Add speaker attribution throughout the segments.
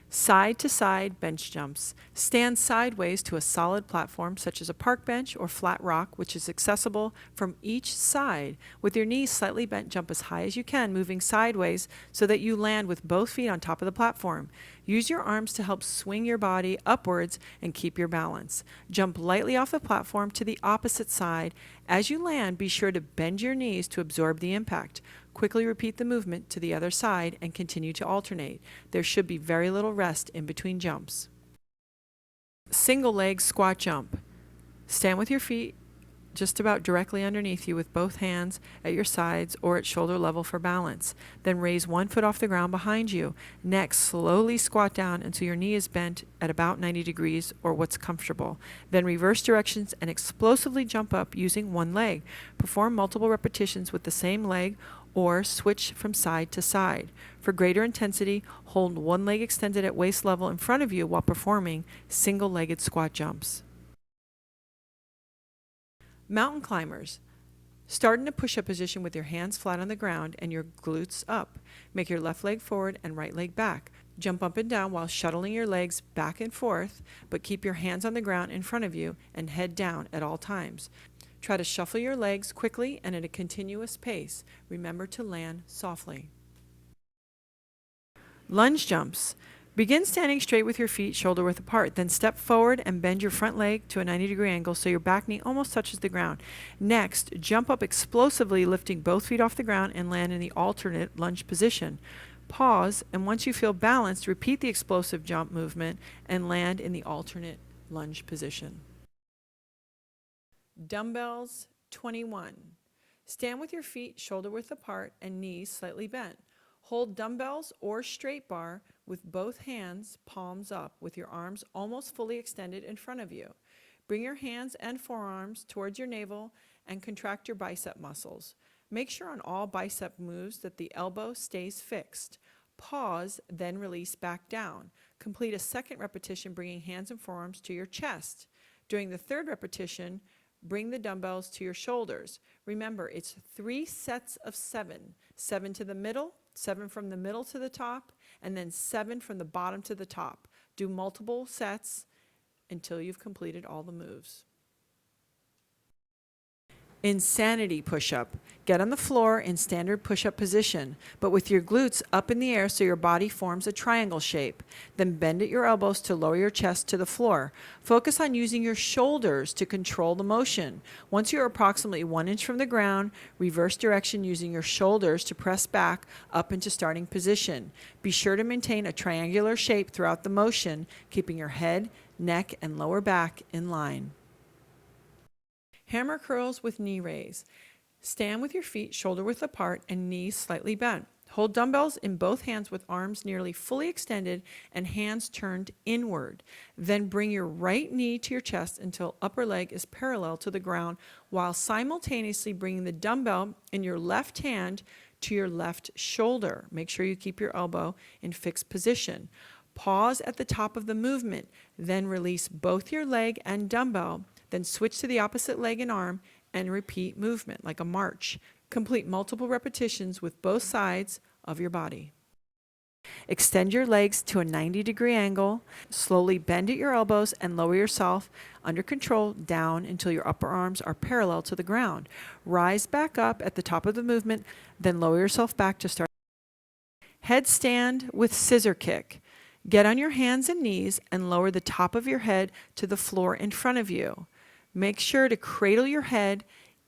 Speaker 1: Side to side bench jumps. Stand sideways to a solid platform such as a park bench or flat rock, which is accessible from each side. With your knees slightly bent, jump as high as you can, moving sideways so that you land with both feet on top of the platform. Use your arms to help swing your body upwards and keep your balance. Jump lightly off the platform to the opposite side. As you land, be sure to bend your knees to absorb the impact. Quickly repeat the movement to the other side and continue to alternate. There should be very little rest in between jumps. Single leg squat jump. Stand with your feet just about directly underneath you with both hands at your sides or at shoulder level for balance. Then raise one foot off the ground behind you. Next, slowly squat down until your knee is bent at about 90 degrees or what's comfortable. Then reverse directions and explosively jump up using one leg. Perform multiple repetitions with the same leg or switch from side to side. For greater intensity, hold one leg extended at waist level in front of you while performing single-legged squat jumps. Mountain climbers. Start in a push-up position with your hands flat on the ground and your glutes up. Make your left leg forward and right leg back. Jump up and down while shuttling your legs back and forth, but keep your hands on the ground in front of you and head down at all times. Try to shuffle your legs quickly and at a continuous pace. Remember to land softly. Lunge jumps. Begin standing straight with your feet shoulder width apart. Then step forward and bend your front leg to a 90-degree angle so your back knee almost touches the ground. Next, jump up explosively, lifting both feet off the ground and land in the alternate lunge position. Pause, and once you feel balanced, repeat the explosive jump movement and land in the alternate lunge position. Dumbbells 21. Stand with your feet shoulder width apart and knees slightly bent. Hold dumbbells or straight bar with both hands palms up with your arms almost fully extended in front of you. Bring your hands and forearms towards your navel and contract your bicep muscles. Make sure on all bicep moves that the elbow stays fixed. Pause, then release back down. Complete a second repetition bringing hands and forearms to your chest. During the third repetition, bring the dumbbells to your shoulders. Remember, it's 3 sets of 7. 7 to the middle, 7 from the middle to the top, and then 7 from the bottom to the top. Do multiple sets until you've completed all the moves. Insanity push-up. Get on the floor in standard push-up position, but with your glutes up in the air so your body forms a triangle shape. Then bend at your elbows to lower your chest to the floor. Focus on using your shoulders to control the motion. Once you're approximately 1 inch from the ground, reverse direction using your shoulders to press back up into starting position. Be sure to maintain a triangular shape throughout the motion, keeping your head, neck, and lower back in line. Hammer curls with knee raise. Stand with your feet shoulder width apart and knees slightly bent. Hold dumbbells in both hands with arms nearly fully extended and hands turned inward. Then bring your right knee to your chest until upper leg is parallel to the ground while simultaneously bringing the dumbbell in your left hand to your left shoulder. Make sure you keep your elbow in fixed position. Pause at the top of the movement, then release both your leg and dumbbell. Then switch to the opposite leg and arm and repeat movement like a march. Complete multiple repetitions with both sides of your body. Extend your legs to a 90-degree angle. Slowly bend at your elbows and lower yourself under control down until your upper arms are parallel to the ground. Rise back up at the top of the movement, then lower yourself back to start. Headstand with scissor kick. Get on your hands and knees and lower the top of your head to the floor in front of you. Make sure to cradle your head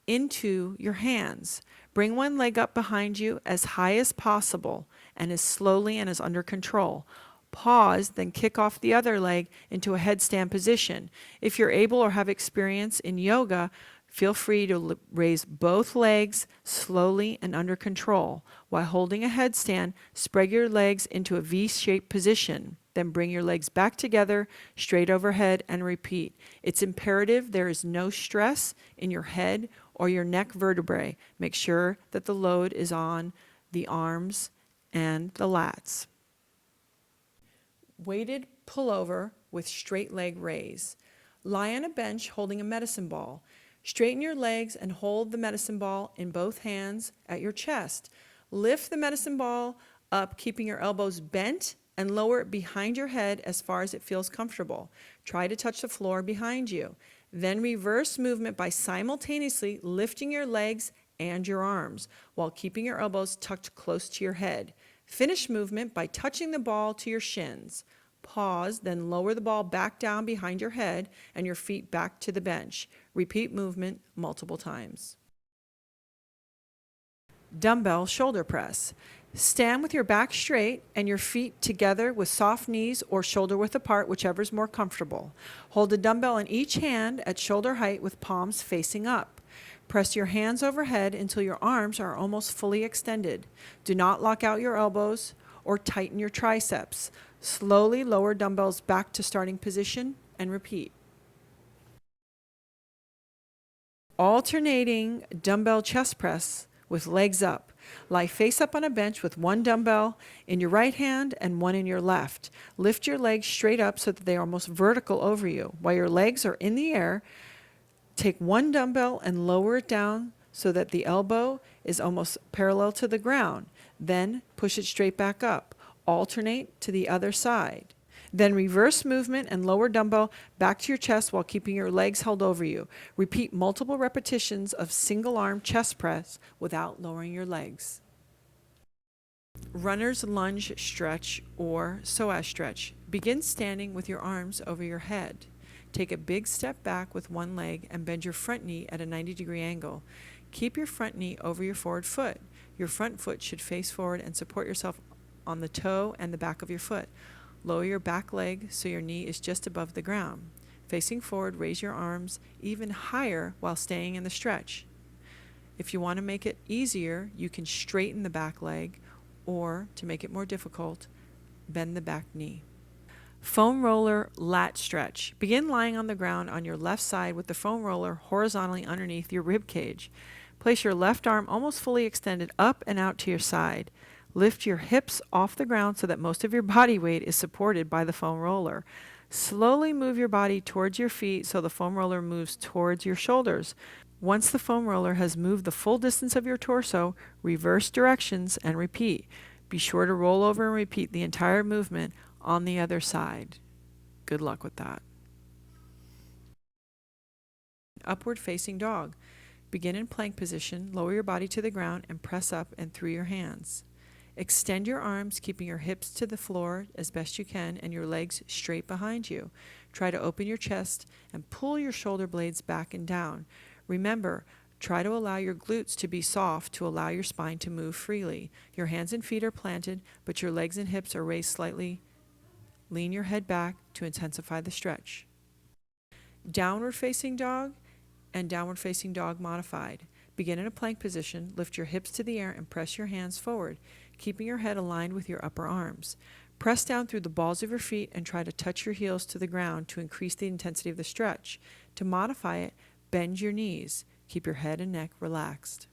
Speaker 1: into your hands. Bring one leg up behind you as high as possible and as slowly and as under control. Pause, then kick off the other leg into a headstand position. If you're able or have experience in yoga, feel free to raise both legs slowly and under control. While holding a headstand, spread your legs into a V-shaped position. Then bring your legs back together, straight overhead, and repeat. It's imperative there is no stress in your head or your neck vertebrae. Make sure that the load is on the arms and the lats. Weighted pullover with straight leg raise. Lie on a bench holding a medicine ball. Straighten your legs and hold the medicine ball in both hands at your chest. Lift the medicine ball up, keeping your elbows bent and lower it behind your head as far as it feels comfortable. Try to touch the floor behind you. Then reverse movement by simultaneously lifting your legs and your arms while keeping your elbows tucked close to your head. Finish movement by touching the ball to your shins. Pause, then lower the ball back down behind your head and your feet back to the bench. Repeat movement multiple times. Dumbbell shoulder press. Stand with your back straight and your feet together with soft knees or shoulder width apart, whichever is more comfortable. Hold a dumbbell in each hand at shoulder height with palms facing up. Press your hands overhead until your arms are almost fully extended. Do not lock out your elbows or tighten your triceps. Slowly lower dumbbells back to starting position and repeat. Alternating dumbbell chest press with legs up. Lie face up on a bench with one dumbbell in your right hand and one in your left. Lift your legs straight up so that they are almost vertical over you. While your legs are in the air, take one dumbbell and lower it down so that the elbow is almost parallel to the ground. Then push it straight back up. Alternate to the other side. Then reverse movement and lower dumbbell back to your chest while keeping your legs held over you. Repeat multiple repetitions of single arm chest press without lowering your legs. Runner's lunge stretch or psoas stretch. Begin standing with your arms over your head. Take a big step back with one leg and bend your front knee at a 90-degree angle. Keep your front knee over your forward foot. Your front foot should face forward and support yourself on the toe and the back of your foot. Lower your back leg so your knee is just above the ground. Facing forward, raise your arms even higher while staying in the stretch. If you want to make it easier, you can straighten the back leg, or, to make it more difficult, bend the back knee. Foam roller lat stretch. Begin lying on the ground on your left side with the foam roller horizontally underneath your rib cage. Place your left arm almost fully extended up and out to your side. Lift your hips off the ground so that most of your body weight is supported by the foam roller. Slowly move your body towards your feet so the foam roller moves towards your shoulders. Once the foam roller has moved the full distance of your torso, reverse directions and repeat. Be sure to roll over and repeat the entire movement on the other side. Good luck with that. Upward facing dog. Begin in plank position, lower your body to the ground and press up and through your hands. Extend your arms, keeping your hips to the floor as best you can and your legs straight behind you. Try to open your chest and pull your shoulder blades back and down. Remember, try to allow your glutes to be soft to allow your spine to move freely. Your hands and feet are planted, but your legs and hips are raised slightly. Lean your head back to intensify the stretch. Downward facing dog and downward facing dog modified. Begin in a plank position, lift your hips to the air and press your hands forward, keeping your head aligned with your upper arms. Press down through the balls of your feet and try to touch your heels to the ground to increase the intensity of the stretch. To modify it, bend your knees. Keep your head and neck relaxed.